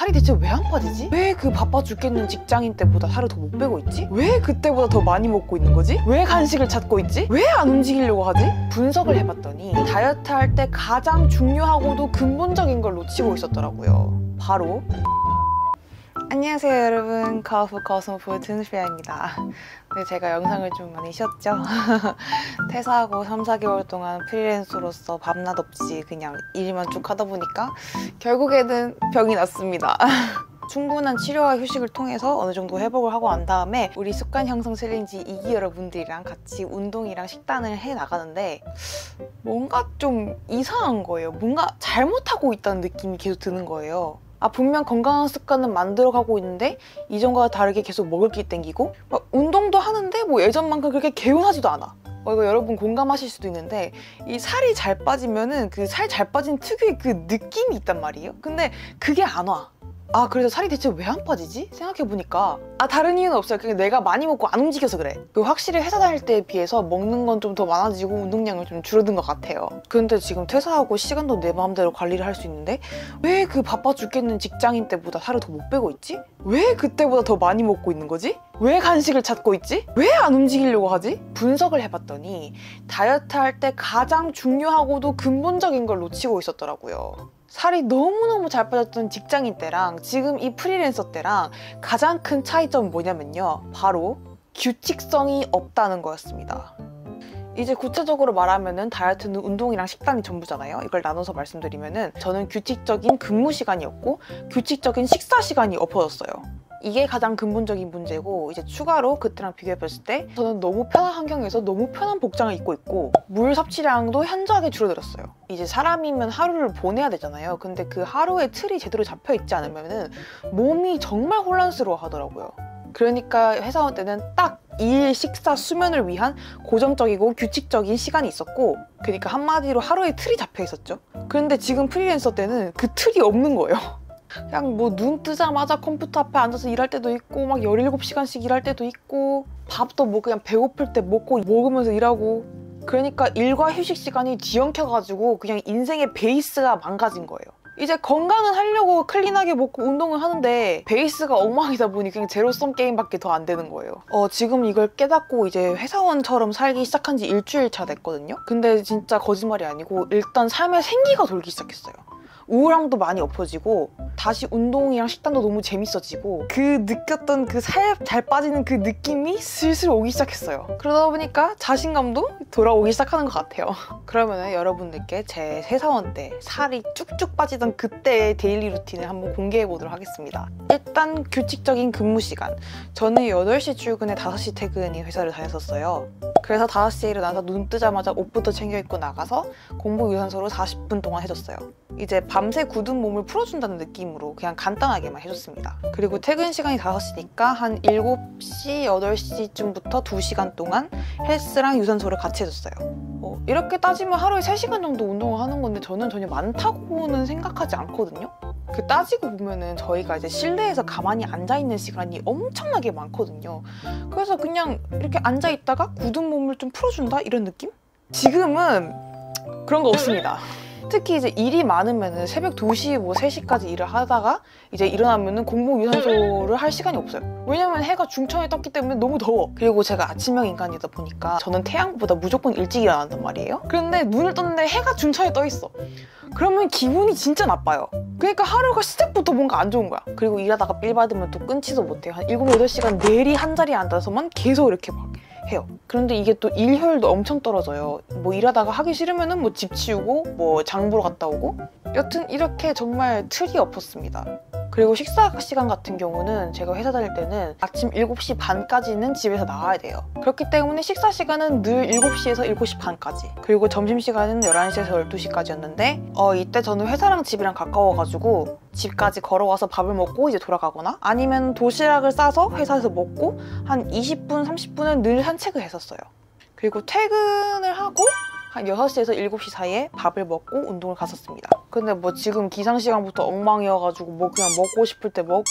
살이 대체 왜 안 빠지지? 왜 그 바빠 죽겠는 직장인 때보다 살을 더 못 빼고 있지? 왜 그때보다 더 많이 먹고 있는 거지? 왜 간식을 찾고 있지? 왜 안 움직이려고 하지? 분석을 해봤더니 다이어트 할 때 가장 중요하고도 근본적인 걸 놓치고 있었더라고요. 바로 안녕하세요 여러분, 거fu 코스모폴 드누피아입니다. 네, 제가 영상을 좀 많이 쉬었죠? 퇴사하고 3-4개월 동안 프리랜서로서 밤낮 없이 그냥 일만 쭉 하다 보니까 결국에는 병이 났습니다. 충분한 치료와 휴식을 통해서 어느 정도 회복을 하고 난 다음에 우리 습관 형성 챌린지 2기 여러분들이랑 같이 운동이랑 식단을 해 나가는데 뭔가 좀 이상한 거예요. 뭔가 잘못하고 있다는 느낌이 계속 드는 거예요. 분명 건강한 습관은 만들어가고 있는데 이전과 다르게 계속 먹을 게 땡기고 운동도 하는데 예전만큼 그렇게 개운하지도 않아. 이거 여러분 공감하실 수도 있는데 이 살이 잘 빠지면은 그 살 잘 빠진 특유의 그 느낌이 있단 말이에요. 근데 그게 안 와. 그래서 살이 대체 왜 안 빠지지? 생각해보니까 다른 이유는 없어요. 그냥 내가 많이 먹고 안 움직여서 그래. 확실히 회사 다닐 때에 비해서 먹는 건 좀 더 많아지고 운동량은 좀 줄어든 것 같아요. 근데 지금 퇴사하고 시간도 내 마음대로 관리를 할 수 있는데 왜 그 바빠 죽겠는 직장인 때보다 살을 더 못 빼고 있지? 왜 그때보다 더 많이 먹고 있는 거지? 왜 간식을 찾고 있지? 왜 안 움직이려고 하지? 분석을 해봤더니 다이어트 할 때 가장 중요하고도 근본적인 걸 놓치고 있었더라고요. 살이 너무너무 잘 빠졌던 직장인 때랑 지금 이 프리랜서 때랑 가장 큰 차이점은 뭐냐면요. 바로 규칙성이 없다는 거였습니다. 이제 구체적으로 말하면은 다이어트는 운동이랑 식단이 전부잖아요. 이걸 나눠서 말씀드리면은 저는 규칙적인 근무 시간이었고 규칙적인 식사 시간이 엎어졌어요. 이게 가장 근본적인 문제고 이제 추가로 그때랑 비교해봤을 때 저는 너무 편한 환경에서 너무 편한 복장을 입고 있고 물 섭취량도 현저하게 줄어들었어요. 이제 사람이면 하루를 보내야 되잖아요. 근데 그 하루의 틀이 제대로 잡혀있지 않으면 몸이 정말 혼란스러워 하더라고요. 그러니까 회사원 때는 딱 일, 식사, 수면을 위한 고정적이고 규칙적인 시간이 있었고 그러니까 한마디로 하루의 틀이 잡혀있었죠. 그런데 지금 프리랜서 때는 그 틀이 없는 거예요. 그냥 눈 뜨자마자 컴퓨터 앞에 앉아서 일할 때도 있고 17시간씩 일할 때도 있고 밥도 그냥 배고플 때 먹으면서 일하고 그러니까 일과 휴식 시간이 뒤엉켜가지고 그냥 인생의 베이스가 망가진 거예요. 이제 건강은 하려고 클린하게 먹고 운동을 하는데 베이스가 엉망이다 보니 그냥 제로섬 게임밖에 더 안 되는 거예요. 지금 이걸 깨닫고 이제 회사원처럼 살기 시작한 지 일주일 차 됐거든요. 근데 진짜 거짓말이 아니고 일단 삶에 생기가 돌기 시작했어요. 우울함도 많이 엎어지고 다시 운동이랑 식단도 너무 재밌어지고 느꼈던 그 살 잘 빠지는 그 느낌이 슬슬 오기 시작했어요. 그러다 보니까 자신감도 돌아오기 시작하는 것 같아요. 그러면 여러분들께 제 회사원 때 살이 쭉쭉 빠지던 그때의 데일리 루틴을 한번 공개해 보도록 하겠습니다. 일단 규칙적인 근무 시간. 저는 8시 출근에 5시 퇴근인 회사를 다녔었어요. 그래서 5시에 일어나서 눈 뜨자마자 옷부터 챙겨 입고 나가서 공복 유산소로 40분 동안 해줬어요. 이제 밤새 굳은 몸을 풀어준다는 느낌으로 그냥 간단하게만 해줬습니다. 그리고 퇴근 시간이 5시니까 한 7시, 8시쯤부터 2시간 동안 헬스랑 유산소를 같이 해줬어요. 이렇게 따지면 하루에 3시간 정도 운동을 하는 건데 저는 전혀 많다고는 생각하지 않거든요. 따지고 보면은 저희가 이제 실내에서 가만히 앉아있는 시간이 엄청나게 많거든요. 그래서 그냥 이렇게 앉아있다가 굳은 몸을 좀 풀어준다? 이런 느낌? 지금은 그런 거 없습니다. 특히 이제 일이 많으면은 새벽 2시, 3시까지 일을 하다가 이제 일어나면은 공복 유산소를 할 시간이 없어요. 왜냐면 해가 중천에 떴기 때문에 너무 더워. 그리고 제가 아침형 인간이다 보니까 저는 태양보다 무조건 일찍 일어난단 말이에요. 그런데 눈을 떴는데 해가 중천에 떠 있어. 그러면 기분이 진짜 나빠요. 그러니까 하루가 시작부터 뭔가 안 좋은 거야. 그리고 일하다가 빌 받으면 또 끊지도 못해요. 한 7, 8시간 내리 한 자리에 앉아서만 계속 이렇게 해요. 그런데 이게 또 일 효율도 엄청 떨어져요. 일하다가 하기 싫으면은 집 치우고 장 보러 갔다 오고 여튼 이렇게 정말 틀이 없었습니다. 그리고 식사 시간 같은 경우는 제가 회사 다닐 때는 아침 7시 반까지는 집에서 나와야 돼요. 그렇기 때문에 식사 시간은 늘 7시에서 7시 반까지 그리고 점심시간은 11시에서 12시까지였는데 이때 저는 회사랑 집이랑 가까워가지고 집까지 걸어와서 밥을 먹고 이제 돌아가거나 아니면 도시락을 싸서 회사에서 먹고 한 20분, 30분은 늘 산책을 했었어요. 그리고 퇴근을 하고 한 6시에서 7시 사이에 밥을 먹고 운동을 갔었습니다. 근데 지금 기상시간부터 엉망이어가지고 그냥 먹고 싶을 때 먹고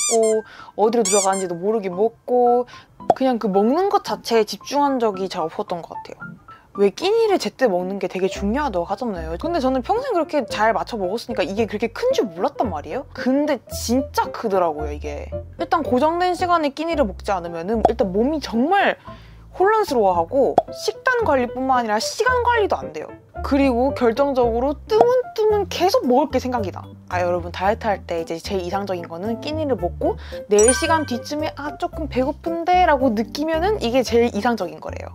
어디로 들어가는지도 모르게 먹고 그냥 그 먹는 것 자체에 집중한 적이 잘 없었던 것 같아요. 왜 끼니를 제때 먹는 게 되게 중요하다고 하잖아요. 근데 저는 평생 그렇게 잘 맞춰 먹었으니까 이게 그렇게 큰 줄 몰랐단 말이에요. 근데 진짜 크더라고요, 이게. 일단 고정된 시간에 끼니를 먹지 않으면 일단 몸이 정말 혼란스러워하고 식단 관리뿐만 아니라 시간 관리도 안 돼요. 그리고 결정적으로 뜨문뜨문 계속 먹을 게 생각이 나. 여러분 다이어트 할 때 이제 제일 이상적인 거는 끼니를 먹고 4시간 뒤쯤에 조금 배고픈데 라고 느끼면은 이게 제일 이상적인 거래요.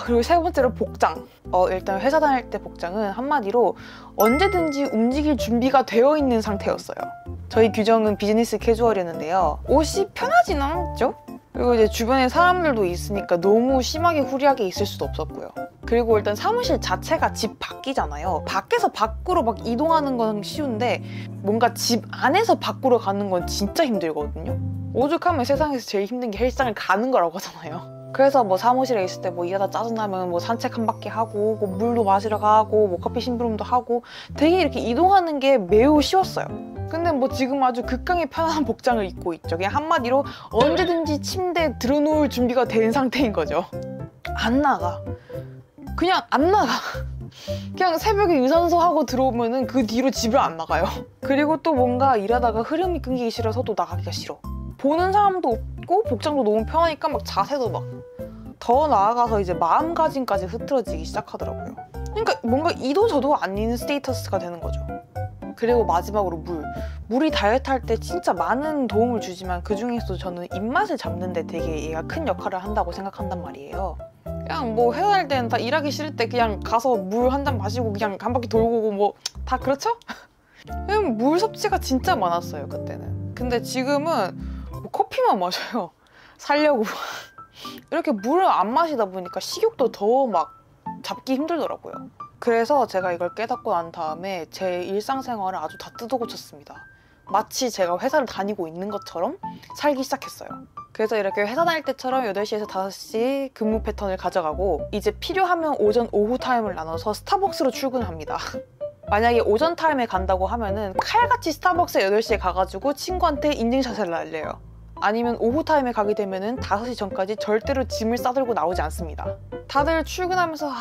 그리고 세 번째로 복장. 일단 회사 다닐 때 복장은 한마디로 언제든지 움직일 준비가 되어 있는 상태였어요. 저희 규정은 비즈니스 캐주얼이었는데요. 옷이 편하진 않았죠? 그리고 이제 주변에 사람들도 있으니까 너무 심하게 후리하게 있을 수도 없었고요. 그리고 일단 사무실 자체가 집 밖이잖아요. 밖에서 밖으로 막 이동하는 건 쉬운데 뭔가 집 안에서 밖으로 가는 건 진짜 힘들거든요. 오죽하면 세상에서 제일 힘든 게 헬스장을 가는 거라고 하잖아요. 그래서 뭐 사무실에 있을 때 뭐 일하다 짜증나면 뭐 산책 한 바퀴 하고 뭐 물도 마시러 가고 뭐 커피 심부름도 하고 되게 이렇게 이동하는 게 매우 쉬웠어요. 근데 뭐 지금 아주 극강의 편안한 복장을 입고 있죠. 그냥 한마디로 언제든지 침대에 들어놓을 준비가 된 상태인 거죠. 안 나가. 그냥 안 나가. 그냥 새벽에 유산소 하고 들어오면은 그 뒤로 집을 안 나가요. 그리고 또 뭔가 일하다가 흐름이 끊기기 싫어서 또 나가기가 싫어. 보는 사람도 없고 복장도 너무 편하니까 막 자세도 막 더 나아가서 이제 마음가짐까지 흐트러지기 시작하더라고요. 그러니까 뭔가 이도 저도 아닌 스테이터스가 되는 거죠. 그리고 마지막으로 물이 다이어트 할 때 진짜 많은 도움을 주지만 그 중에서도 저는 입맛을 잡는 데 되게 얘가 큰 역할을 한다고 생각한단 말이에요. 그냥 뭐 회사 다닐 때는 다 일하기 싫을 때 그냥 가서 물 한 잔 마시고 그냥 한 바퀴 돌고 오고 뭐 다 그렇죠? 그냥 물 섭취가 진짜 많았어요, 그때는. 근데 지금은 뭐 커피만 마셔요. 살려고. 이렇게 물을 안 마시다 보니까 식욕도 더 막 잡기 힘들더라고요. 그래서 제가 이걸 깨닫고 난 다음에 제 일상생활을 아주 다 뜯어고쳤습니다. 마치 제가 회사를 다니고 있는 것처럼 살기 시작했어요. 그래서 이렇게 회사 다닐 때처럼 8시에서 5시 근무 패턴을 가져가고 이제 필요하면 오전, 오후 타임을 나눠서 스타벅스로 출근합니다. 만약에 오전 타임에 간다고 하면은 칼같이 스타벅스에 8시에 가가지고 친구한테 인증샷을 날려요. 아니면 오후 타임에 가게 되면은 5시 전까지 절대로 짐을 싸들고 나오지 않습니다. 다들 출근하면서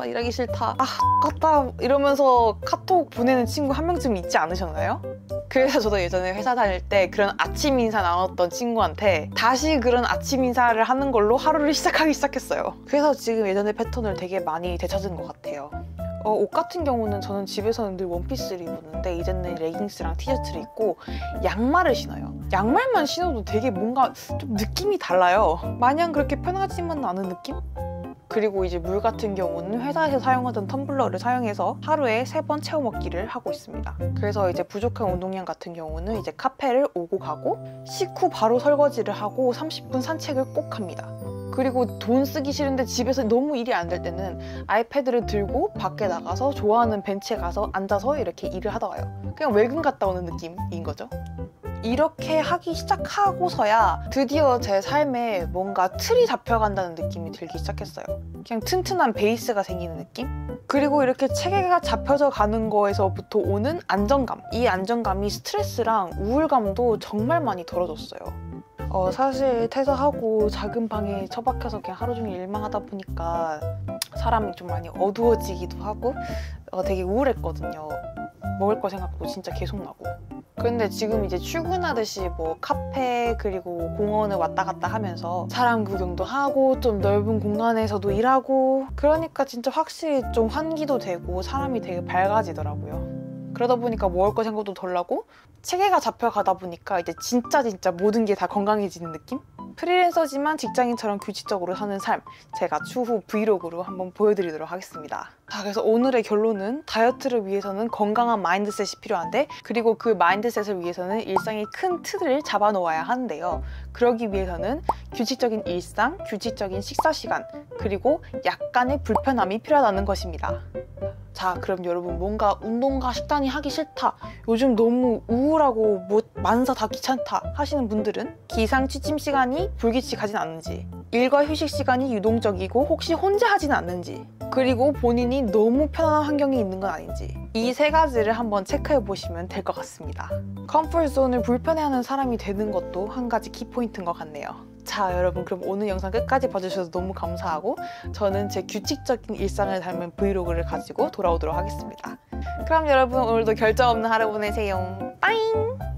일하기 싫다, 같다 이러면서 카톡 보내는 친구 한 명쯤 있지 않으셨나요? 그래서 저도 예전에 회사 다닐 때 그런 아침 인사 나눴던 친구한테 다시 그런 아침 인사를 하는 걸로 하루를 시작하기 시작했어요. 그래서 지금 예전의 패턴을 되게 많이 되찾은 것 같아요. 옷 같은 경우는 저는 집에서는 늘 원피스를 입었는데 이제는 레깅스랑 티셔츠를 입고 양말을 신어요. 양말만 신어도 되게 뭔가 좀 느낌이 달라요. 마냥 그렇게 편하지만 않은 느낌? 그리고 이제 물 같은 경우는 회사에서 사용하던 텀블러를 사용해서 하루에 3번 채워 먹기를 하고 있습니다. 그래서 이제 부족한 운동량 같은 경우는 이제 카페를 오고 가고 식후 바로 설거지를 하고 30분 산책을 꼭 합니다. 그리고 돈 쓰기 싫은데 집에서 너무 일이 안 될 때는 아이패드를 들고 밖에 나가서 좋아하는 벤치에 가서 앉아서 이렇게 일을 하다 와요. 그냥 외근 갔다 오는 느낌인 거죠. 이렇게 하기 시작하고서야 드디어 제 삶에 뭔가 틀이 잡혀간다는 느낌이 들기 시작했어요. 그냥 튼튼한 베이스가 생기는 느낌? 그리고 이렇게 체계가 잡혀져 가는 거에서부터 오는 안정감. 이 안정감이 스트레스랑 우울감도 정말 많이 덜어줬어요. 사실 퇴사하고 작은 방에 처박혀서 그냥 하루 종일 일만 하다 보니까 사람이 좀 많이 어두워지기도 하고 되게 우울했거든요. 먹을 거 생각도 진짜 계속 나고. 근데 지금 이제 출근하듯이 뭐 카페 그리고 공원을 왔다 갔다 하면서 사람 구경도 하고 좀 넓은 공간에서도 일하고 그러니까 진짜 확실히 좀 환기도 되고 사람이 되게 밝아지더라고요. 그러다 보니까 먹을 거 생각도 덜 나고 체계가 잡혀가다 보니까 이제 진짜 모든 게 다 건강해지는 느낌? 프리랜서지만 직장인처럼 규칙적으로 사는 삶, 제가 추후 브이로그로 한번 보여드리도록 하겠습니다. 그래서 오늘의 결론은 다이어트를 위해서는 건강한 마인드셋이 필요한데 그리고 그 마인드셋을 위해서는 일상의 큰 틀을 잡아놓아야 하는데요. 그러기 위해서는 규칙적인 일상, 규칙적인 식사 시간, 그리고 약간의 불편함이 필요하다는 것입니다. 자, 그럼 여러분 뭔가 운동과 식단이 하기 싫다, 요즘 너무 우울하고 뭐 만사 다 귀찮다 하시는 분들은 기상 취침 시간이 불규칙하진 않은지, 일과 휴식 시간이 유동적이고 혹시 혼자 하지는 않는지, 그리고 본인이 너무 편안한 환경에 있는 건 아닌지 이 3가지를 한번 체크해 보시면 될 것 같습니다. 컴포트존을 불편해하는 사람이 되는 것도 한 가지 키포인트인 것 같네요. 자, 여러분 그럼 오늘 영상 끝까지 봐주셔서 너무 감사하고 저는 제 규칙적인 일상을 닮은 브이로그를 가지고 돌아오도록 하겠습니다. 그럼 여러분 오늘도 결점 없는 하루 보내세요. 빠잉!